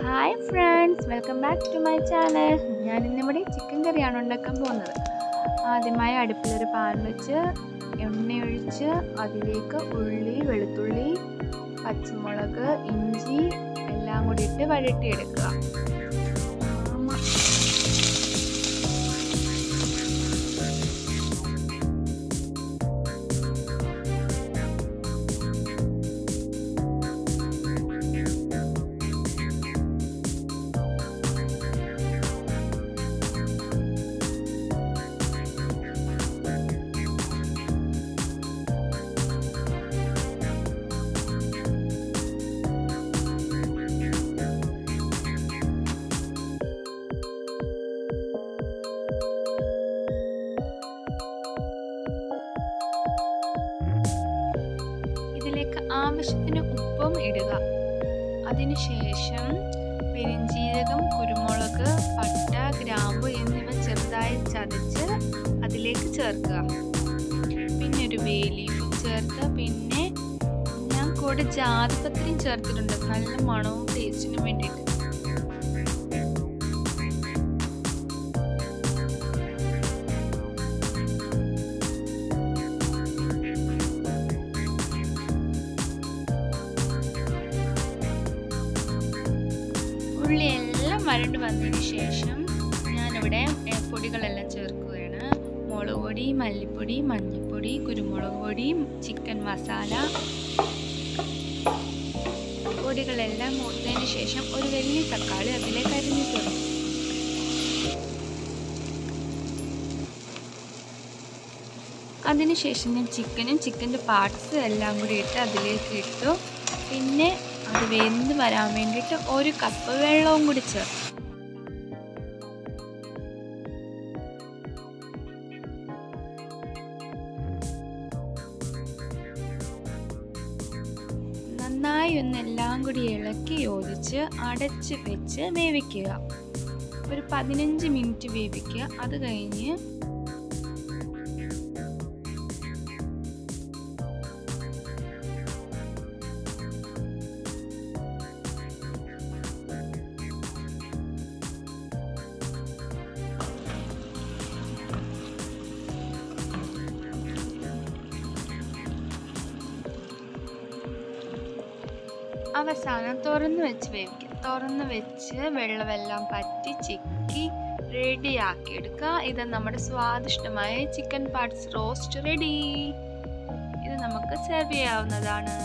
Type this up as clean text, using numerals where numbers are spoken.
Hi friends, welcome back to my channel. ഞാൻ ഇന്നിവിടെ chicken കറിയാണ് ഉണ്ടാക്കാൻ പോകുന്നത്. ആദ്യമായി അടുപ്പിലൊരു പാൻ വെച്ച് എണ്ണയൊഴിച്ച് അതിലേക്ക് ഉള്ളി, വെളുത്തുള്ളി, പച്ചമുളക്, ഇഞ്ചി എല്ലാം കൂടി ഇട്ട് വഴറ്റിയെടുക്കുക. ഇതിലേക്ക് ആവശ്യത്തിന് ഉപ്പും ഇടുക. അതിനുശേഷം പെരിഞ്ജീരകം, കുരുമുളക്, പട്ട, ഗ്രാമ്പു എന്നിവ ചെറുതായി ചതച്ച് അതിലേക്ക് ചേർക്കുക. പിന്നെ ഒരു ബേ ലീഫും ചേർത്ത്, പിന്നെ ഞാൻ കൂടെ ജാതിപത്രിയും ചേർത്തിട്ടുണ്ട്, നല്ല മണവും ടേസ്റ്റിനും വേണ്ടിയിട്ട്. ഉള്ളി എല്ലാം വരണ്ട് വന്നതിന് ശേഷം ഞാനിവിടെ പൊടികളെല്ലാം ചേർക്കുകയാണ്. മുളക് പൊടി, മല്ലിപ്പൊടി, മഞ്ഞൾപ്പൊടി, കുരുമുളക് പൊടി, ചിക്കൻ മസാല പൊടികളെല്ലാം മൂത്തതിന് ശേഷം ഒരു വലിയ തക്കാളി അതിലേക്ക് അരിഞ്ഞു ചേർക്കും. അതിനുശേഷം ഞാൻ ചിക്കൻ്റെ പാർട്സ് എല്ലാം കൂടി ഇട്ട് അതിലേക്ക് ഇട്ടു. പിന്നെ അത് വെന്ത് വരാൻ വേണ്ടിയിട്ട് ഒരു കപ്പ് വെള്ളവും കൂടി ചേർക്കും. നന്നായി ഒന്നെല്ലാം കൂടി ഇളക്കി യോജിച്ച് അടച്ച് വെച്ച് വേവിക്കുക. ഒരു 15 മിനിറ്റ് വേവിക്കുക. അത് കഴിഞ്ഞ് അവസാനം തുറന്ന് വെച്ച് വേവിക്കുക. തുറന്ന് വെച്ച് വെള്ളമെല്ലാം പറ്റി ചിക്കി റെഡിയാക്കി എടുക്കുക. ഇത് നമ്മുടെ സ്വാദിഷ്ടമായ ചിക്കൻ പാർട്സ് റോസ്റ്റ് റെഡി. ഇത് നമുക്ക് സെർവ് ചെയ്യാവുന്നതാണ്.